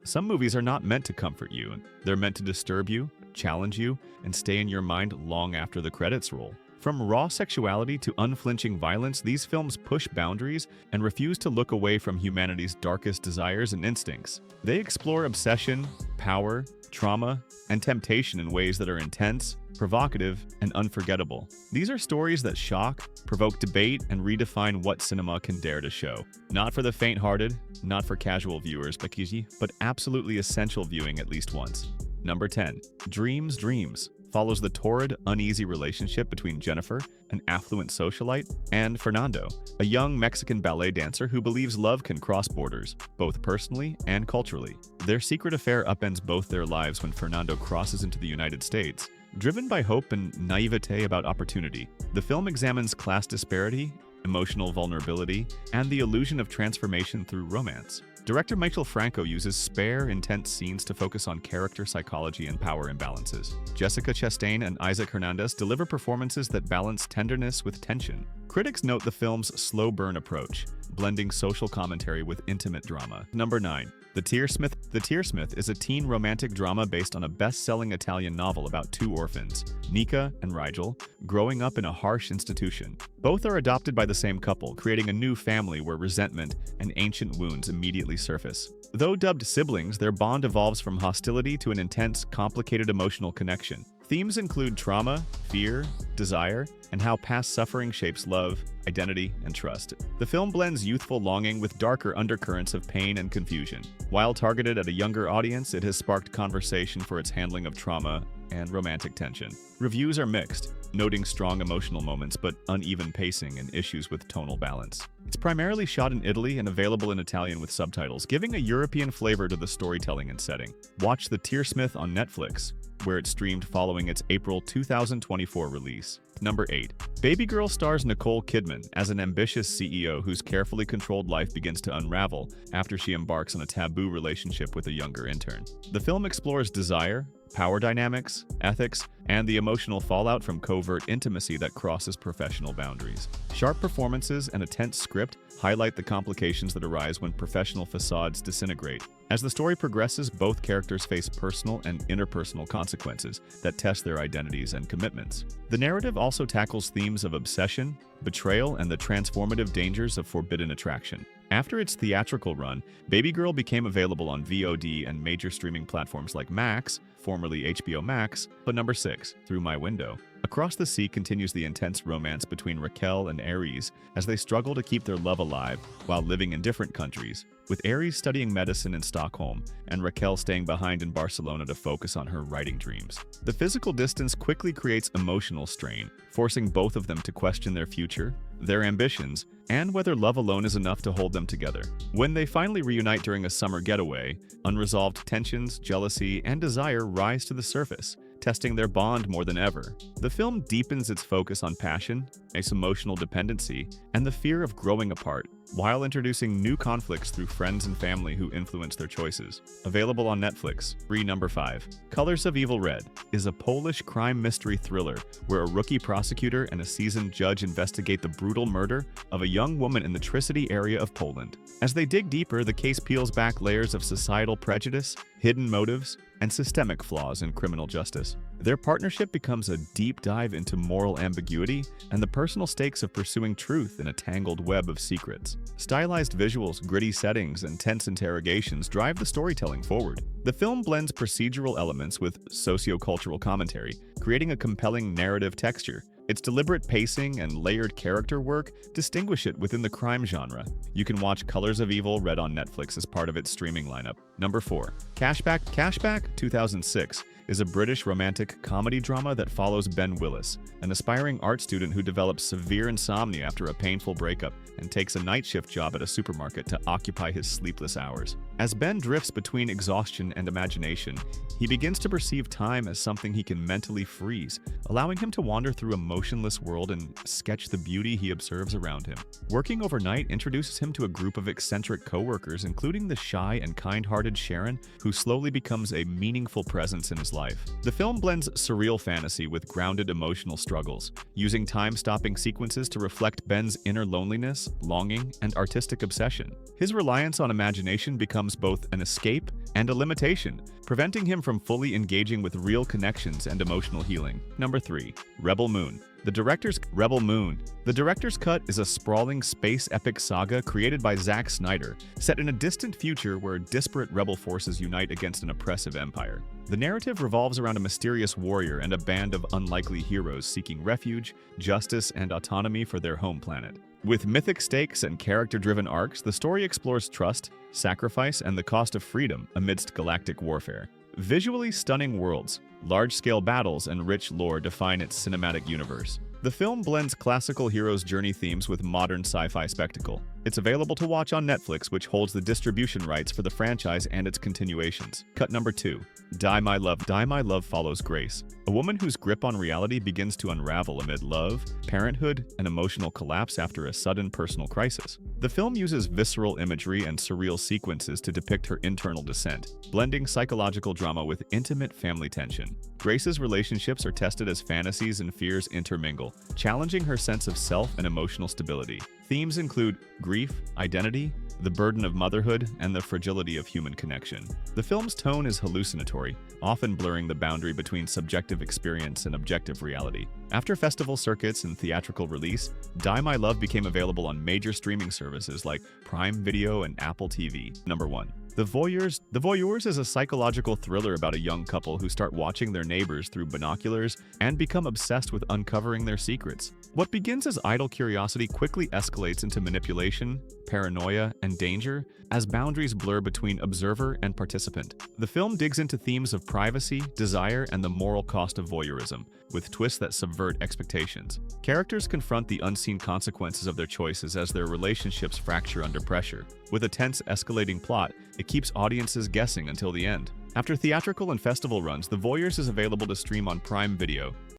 Some movies are not meant to comfort you. They're meant to disturb you, challenge you, and stay in your mind long after the credits roll. From raw sexuality to unflinching violence, these films push boundaries and refuse to look away from humanity's darkest desires and instincts. They explore obsession, power, trauma, and temptation in ways that are intense, provocative, and unforgettable. These are stories that shock, provoke debate, and redefine what cinema can dare to show. Not for the faint-hearted, not for casual viewers, but absolutely essential viewing at least once. Number 10. Dreams follows the torrid, uneasy relationship between Jennifer, an affluent socialite, and Fernando, a young Mexican ballet dancer who believes love can cross borders, both personally and culturally. Their secret affair upends both their lives when Fernando crosses into the United States. Driven by hope and naivete about opportunity, the film examines class disparity, emotional vulnerability, and the illusion of transformation through romance. Director Michael Franco uses spare, intense scenes to focus on character psychology and power imbalances. Jessica Chastain and Isaac Hernandez deliver performances that balance tenderness with tension. Critics note the film's slow burn approach, blending social commentary with intimate drama. Number 9. The Tearsmith. The Tearsmith is a teen romantic drama based on a best-selling Italian novel about two orphans, Nika and Rigel, growing up in a harsh institution. Both are adopted by the same couple, creating a new family where resentment and ancient wounds immediately surface. Though dubbed siblings, their bond evolves from hostility to an intense, complicated emotional connection. Themes include trauma, fear, desire, and how past suffering shapes love, identity, and trust. The film blends youthful longing with darker undercurrents of pain and confusion. While targeted at a younger audience, it has sparked conversation for its handling of trauma and romantic tension. Reviews are mixed, noting strong emotional moments but uneven pacing and issues with tonal balance. It's primarily shot in Italy and available in Italian with subtitles, giving a European flavor to the storytelling and setting. Watch The Tearsmith on Netflix, where it streamed following its April 2024 release. Number 8. Babygirl stars Nicole Kidman as an ambitious CEO whose carefully controlled life begins to unravel after she embarks on a taboo relationship with a younger intern. The film explores desire, power dynamics, ethics, and the emotional fallout from covert intimacy that crosses professional boundaries. Sharp performances and a tense script highlight the complications that arise when professional facades disintegrate. As the story progresses, both characters face personal and interpersonal consequences that test their identities and commitments. The narrative also tackles themes of obsession, betrayal, and the transformative dangers of forbidden attraction. After its theatrical run, Babygirl became available on VOD and major streaming platforms like Max, formerly HBO Max, but number 6, Through My Window. Across the Sea continues the intense romance between Raquel and Aries as they struggle to keep their love alive while living in different countries, with Aries studying medicine in Stockholm and Raquel staying behind in Barcelona to focus on her writing dreams. The physical distance quickly creates emotional strain, forcing both of them to question their future, their ambitions, and whether love alone is enough to hold them together. When they finally reunite during a summer getaway, unresolved tensions, jealousy, and desire rise to the surface, testing their bond more than ever. The film deepens its focus on passion, its emotional dependency, and the fear of growing apart, while introducing new conflicts through friends and family who influence their choices. Available on Netflix. Number 5. Colors of Evil Red is a Polish crime mystery thriller where a rookie prosecutor and a seasoned judge investigate the brutal murder of a young woman in the Tri-City area of Poland. As they dig deeper, the case peels back layers of societal prejudice, hidden motives, and systemic flaws in criminal justice. Their partnership becomes a deep dive into moral ambiguity and the personal stakes of pursuing truth in a tangled web of secrets. Stylized visuals, gritty settings, and tense interrogations drive the storytelling forward. The film blends procedural elements with sociocultural commentary, creating a compelling narrative texture. Its deliberate pacing and layered character work distinguish it within the crime genre. You can watch Colors of Evil Red on Netflix as part of its streaming lineup. Number 4. Cashback 2006 is a British romantic comedy drama that follows Ben Willis, an aspiring art student who develops severe insomnia after a painful breakup and takes a night shift job at a supermarket to occupy his sleepless hours. As Ben drifts between exhaustion and imagination, he begins to perceive time as something he can mentally freeze, allowing him to wander through a motionless world and sketch the beauty he observes around him. Working overnight introduces him to a group of eccentric co-workers, including the shy and kind-hearted Sharon, who slowly becomes a meaningful presence in his life. The film blends surreal fantasy with grounded emotional struggles, using time-stopping sequences to reflect Ben's inner loneliness, longing, and artistic obsession. His reliance on imagination becomes both an escape and a limitation, preventing him from fully engaging with real connections and emotional healing. Number 3. Rebel Moon. The director's cut is a sprawling space epic saga created by Snyder, set in a distant future where disparate rebel forces unite against an oppressive empire. The narrative revolves around a mysterious warrior and a band of unlikely heroes seeking refuge, justice, and autonomy for their home planet. With mythic stakes and character-driven arcs, the story explores trust, sacrifice, and the cost of freedom amidst galactic warfare. Visually stunning worlds, large-scale battles, and rich lore define its cinematic universe. The film blends classical hero's journey themes with modern sci-fi spectacle. It's available to watch on Netflix, which holds the distribution rights for the franchise and its continuations. Cut number 2. Die My Love. Die My Love follows Grace, a woman whose grip on reality begins to unravel amid love, parenthood, and emotional collapse after a sudden personal crisis. The film uses visceral imagery and surreal sequences to depict her internal descent, blending psychological drama with intimate family tension. Grace's relationships are tested as fantasies and fears intermingle, challenging her sense of self and emotional stability. Themes include grief, identity, the burden of motherhood, and the fragility of human connection. The film's tone is hallucinatory, often blurring the boundary between subjective experience and objective reality. After festival circuits and theatrical release, Die My Love became available on major streaming services like Prime Video and Apple TV. Number 1. The Voyeurs. The Voyeurs is a psychological thriller about a young couple who start watching their neighbors through binoculars and become obsessed with uncovering their secrets. What begins as idle curiosity quickly escalates into manipulation, paranoia, and danger as boundaries blur between observer and participant. The film digs into themes of privacy, desire, and the moral cost of voyeurism, with twists that subvert expectations. Characters confront the unseen consequences of their choices as their relationships fracture under pressure. With a tense, escalating plot, it keeps audiences guessing until the end. After theatrical and festival runs, The Voyeurs is available to stream on Prime Video.